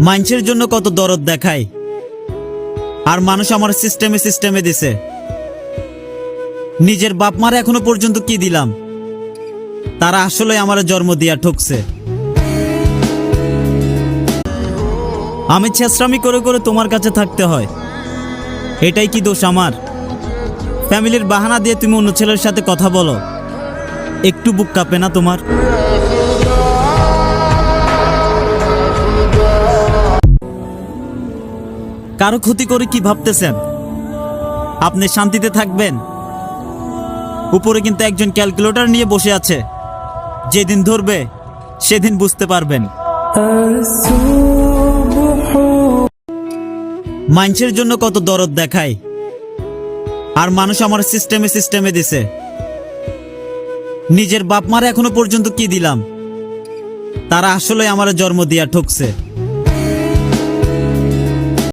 মানুষের জন্য কত দরদ দেখায়, আর মানুষ আমার সিস্টেমে সিস্টেমে দিছে। নিজের বাপ মার এখনো পর্যন্ত কি দিলাম, তারা আসলে আমার জন্ম দিয়া ঠকছে। আমি ছেঁচড়ামি করে করে তোমার কাছে থাকতে হয়, এটাই কি দোষ আমার? ফ্যামিলির বাহানা দিয়ে তুমি অন্য ছেলের সাথে কথা বলো, একটু বুক কাঁপে না তোমার? কারো ক্ষতি করে কি ভাবতেছেন আপনি শান্তিতে থাকবেন? উপরে কিন্তু একজন ক্যালকুলেটর নিয়ে বসে আছে, যেদিন ধরবে সেদিন বুঝতে পারবেন। মানুষের জন্য কত দরদ দেখায়, আর মানুষ আমার সিস্টেমে সিস্টেমে দিছে। নিজের বাপ মার এখনো পর্যন্ত কি দিলাম, তারা আসলে আমার জন্ম দিয়া ঠকছে।